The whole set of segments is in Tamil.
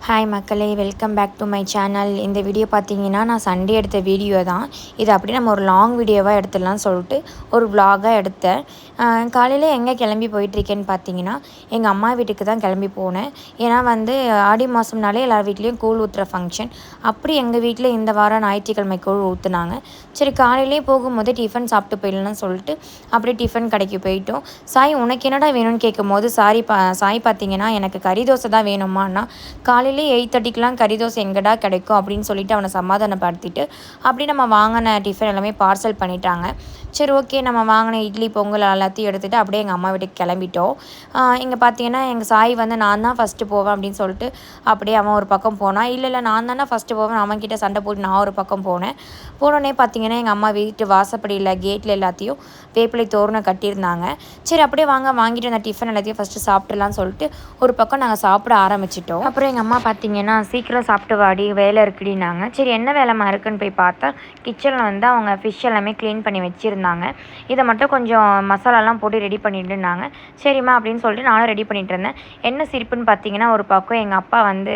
ஹாய் மக்களே, welcome back to my channel. இந்த வீடியோ பார்த்தீங்கன்னா நான் சண்டே எடுத்த வீடியோ தான். இது அப்படியே நம்ம ஒரு லாங் வீடியோவாக எடுத்துடலாம்னு சொல்லிட்டு ஒரு விலாகாக எடுத்தேன். காலையில் எங்கே கிளம்பி போயிட்டுருக்கேன்னு பார்த்தீங்கன்னா எங்கள் அம்மா வீட்டுக்கு தான் கிளம்பி போனேன். ஏன்னா வந்து ஆடி மாதம்னாலே எல்லார் வீட்லேயும் கூழ் ஊற்றுற ஃபங்க்ஷன். அப்படி எங்கள் வீட்டில் இந்த வாரம் ஞாயிற்றுக்கிழமை கூழ் ஊற்றுனாங்க. சரி, காலையிலே போகும்போது டிஃபன் சாப்பிட்டு போயிடலாம்னு சொல்லிட்டு அப்படியே டிஃபன் கடைக்கு போயிட்டோம். சாய், உனக்கு என்னடா வேணும்னு கேட்கும்போது சாய் பார்த்தீங்கன்னா எனக்கு கறி தோசை தான் வேணுமான்னா, காலையில் 8:30க்கெலாம் கறி தோசை எங்கடா கிடைக்கும் அப்படின்னு சொல்லிட்டு அவனை சமாதானப்படுத்திட்டு அப்படி நம்ம வாங்கின டிஃபன் எல்லாமே பார்சல் பண்ணிட்டாங்க. சரி, ஓகே, நம்ம வாங்கின இட்லி பொங்கல் எல்லாத்தையும் எடுத்துகிட்டு அப்படியே எங்கள் அம்மா வீட்டுக்கு கிளம்பிட்டோம். இங்கே பார்த்தீங்கன்னா எங்கள் சாய் வந்து நான் தான் ஃபஸ்ட்டு போவேன் அப்படின்னு சொல்லிட்டு அப்படியே அவன் ஒரு பக்கம் போனான். இல்லை நான் தானே ஃபஸ்ட்டு போவேன், அவன்கிட்ட சண்டை போட்டு நான் ஒரு பக்கம் போனோடனே பார்த்தீங்கன்னா எங்கள் அம்மா வீட்டு வாசப்படியில் கேட்டில் எல்லாத்தையும் வேப்பிலை தோரணம் கட்டியிருந்தாங்க. சரி, அப்படியே வாங்கிட்டு அந்த டிஃபன் எல்லாத்தையும் ஃபஸ்ட்டு சாப்பிட்றலான்னு சொல்லிட்டு ஒரு பக்கம் நாங்கள் சாப்பிட ஆரம்பிச்சிட்டோம். அப்புறம் எங்கள் அம்மா பார்த்தீங்கன்னா சீக்கிரம் சாப்பிட்டு வாடி, வேலை இருக்குடினாங்க. சரி, என்ன வேலைமா இருக்குன்னு போய் பார்த்தா கிச்சனில் வந்து அவங்க ஃபிஷ் எல்லாமே க்ளீன் பண்ணி வச்சுருந்தாங்க. இதை மட்டும் கொஞ்சம் மசாலாலாம் போட்டு ரெடி பண்ணிட்டுருந்தாங்க. சரிம்மா அப்படின்னு சொல்லிட்டு நானும் ரெடி பண்ணிகிட்டு இருந்தேன். என்ன சிரிப்புன்னு பார்த்தீங்கன்னா ஒரு பக்கம் எங்கள் அப்பா வந்து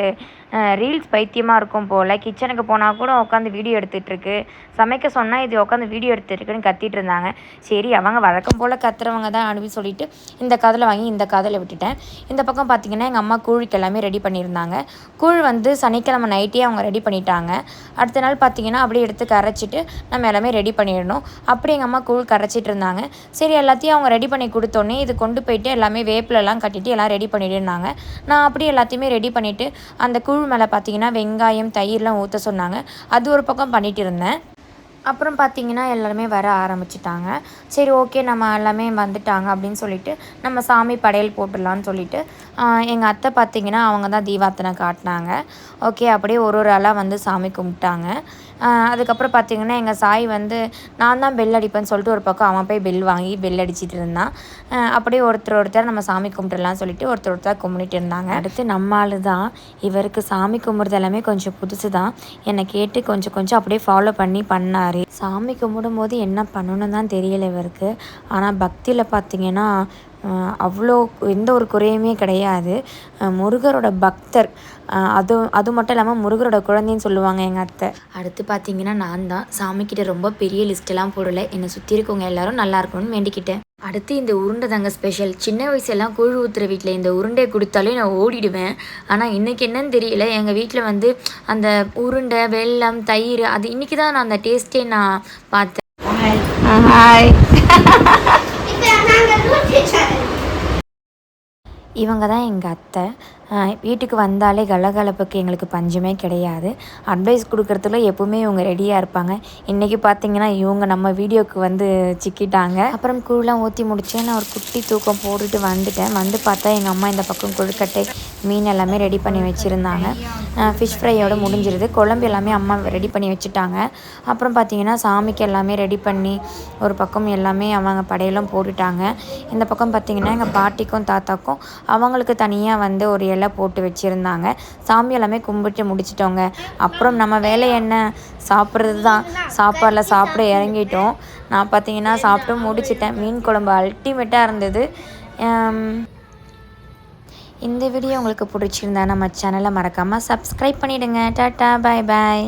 ரீல்ஸ் பைத்தியமாக இருக்கும் போல், கிச்சனுக்கு போனால் கூட உட்காந்து வீடியோ எடுத்துகிட்ருக்கு, சமைக்க சொன்னால் இது உட்காந்து வீடியோ எடுத்துகிட்ருக்குன்னு கத்திட்டு இருந்தாங்க. சரி, அவங்க வழக்கம் போல் கத்துறவங்க தான் அப்படின்னு சொல்லிட்டு இந்த காதில் வாங்கி இந்த காதில் விட்டுட்டேன். இந்த பக்கம் பார்த்திங்கன்னா எங்கள் அம்மா கூழுக்கு எல்லாமே ரெடி பண்ணியிருந்தாங்க. கூழ் வந்து சனிக்கிழமை நைட்டே அவங்க ரெடி பண்ணிட்டாங்க. அடுத்த நாள் பார்த்திங்கன்னா அப்படியே எடுத்து கரைச்சிட்டு நம்ம எல்லாமே ரெடி பண்ணிடணும். அப்படி எங்கள் அம்மா கூழ் கரைச்சிட்டு இருந்தாங்க. சரி, எல்லாத்தையும் அவங்க ரெடி பண்ணி கொடுத்தோன்னே இது கொண்டு போயிட்டு எல்லாமே வேப்பிலெல்லாம் கட்டிட்டு எல்லாம் ரெடி பண்ணிட்டு இருந்தாங்க. நான் அப்படியே எல்லாத்தையுமே ரெடி பண்ணிவிட்டு அந்த கூழ் மேலே பார்த்திங்கன்னா வெங்காயம் தயிர்லாம் ஊற்ற சொன்னாங்க. அது ஒரு பக்கம் பண்ணிகிட்டு இருந்தேன். அப்புறம் பார்த்திங்கன்னா எல்லாருமே வர ஆரம்பிச்சிட்டாங்க. சரி, ஓகே, நம்ம எல்லாமே வந்துட்டாங்க அப்படின்னு சொல்லிட்டு நம்ம சாமி படையல் போட்டுடலான்னு சொல்லிட்டு எங்கள் அத்தை பார்த்திங்கன்னா அவங்க தான் தீபார்த்தனை காட்டினாங்க. ஓகே, அப்படியே ஒரு ஆளாக வந்து சாமி கும்பிட்டாங்க. அதுக்கப்புறம் பார்த்திங்கன்னா எங்கள் சாய் வந்து நான் தான் பெல் அடிப்பேன்னு சொல்லிட்டு ஒரு பக்கம் அவன் போய் பெல் வாங்கி பெல் அடிச்சிட்டு இருந்தான். அப்படியே ஒருத்தர் நம்ம சாமி கும்பிட்டுடலான்னு சொல்லிட்டு ஒருத்தர் கும்பிட்டு இருந்தாங்க. அடுத்து நம்ம ஆள் தான். இவருக்கு சாமி கும்பிட்றது எல்லாமே கொஞ்சம் புதுசு தான். என்னை கேட்டு கொஞ்சம் அப்படியே ஃபாலோ பண்ணார். சாமி கும்பிடும்போது என்ன பண்ணணும்னு தான் தெரியல இவருக்கு. ஆனால் பக்தியில் பார்த்திங்கன்னா அவ்வளோ எந்த ஒரு குறையுமே கிடையாது. முருகரோட பக்தர். அது மட்டும் இல்லாமல் முருகரோட குழந்தைன்னு சொல்லுவாங்க எங்கள் அத்தை. அடுத்து பார்த்திங்கன்னா நான் தான் சாமிக்கிட்ட ரொம்ப பெரிய லிஸ்ட்டெல்லாம் போடலை. என்னை சுற்றி இருக்கவங்க எல்லோரும் நல்லா இருக்கணும்னு வேண்டிக்கிட்டேன். அடுத்து இந்த உருண்டை தாங்க ஸ்பெஷல். சின்ன வயசெல்லாம் கூழ் ஊற்றுற வீட்டில் இந்த உருண்டையை கொடுத்தாலே நான் ஓடிடுவேன். ஆனால் இன்றைக்கி என்னன்னு தெரியல, எங்கள் வீட்டில் வந்து அந்த உருண்டை வெல்லம் தயிர் அது இன்றைக்கி தான் நான் அந்த டேஸ்ட்டே நான் பார்த்தேன். ஹாய். இவங்க தான் எங்கள் அத்தை. வீட்டுக்கு வந்தாலே கலகலப்புக்கு எங்களுக்கு பஞ்சமே கிடையாது. அட்வைஸ் கொடுக்குறதுல எப்போவுமே இவங்க ரெடியாக இருப்பாங்க. இன்றைக்கி பார்த்திங்கன்னா இவங்க நம்ம வீடியோவுக்கு வந்து சிக்கிட்டாங்க. அப்புறம் கூழெலாம் ஊற்றி முடித்தேன். நான் ஒரு குட்டி தூக்கம் போட்டுட்டு வந்துட்டேன். வந்து பார்த்தா எங்கள் அம்மா இந்த பக்கம் கொழுக்கட்டை மீன் எல்லாமே ரெடி பண்ணி வச்சுருந்தாங்க. ஃபிஷ் ஃப்ரையோடு முடிஞ்சிருது. குழம்பு எல்லாமே அம்மா ரெடி பண்ணி வச்சுட்டாங்க. அப்புறம் பார்த்திங்கன்னா சாமிக்கு எல்லாமே ரெடி பண்ணி ஒரு பக்கம் எல்லாமே அவங்க படையெல்லாம் போட்டுட்டாங்க. இந்த பக்கம் பார்த்திங்கன்னா எங்கள் பாட்டிக்கும் தாத்தாக்கும் அவங்களுக்கு தனியாக வந்து ஒரு இலை போட்டு வச்சுருந்தாங்க. சாமி எல்லாமே கும்பிட்டு முடிச்சிட்டோங்க. அப்புறம் நம்ம வேலை என்ன, சாப்பிட்றது தான். சாப்பாடில் சாப்பிட இறங்கிட்டோம். நான் பார்த்திங்கன்னா சாப்பிட்டு முடிச்சிட்டேன். மீன் குழம்பு அல்டிமேட்டாக இருந்தது. இந்த வீடியோ உங்களுக்கு பிடிச்சிருந்தா நம்ம சேனலை மறக்காமல் சப்ஸ்கிரைப் பண்ணிவிடுங்க. டாட்டா, பாய் பாய்.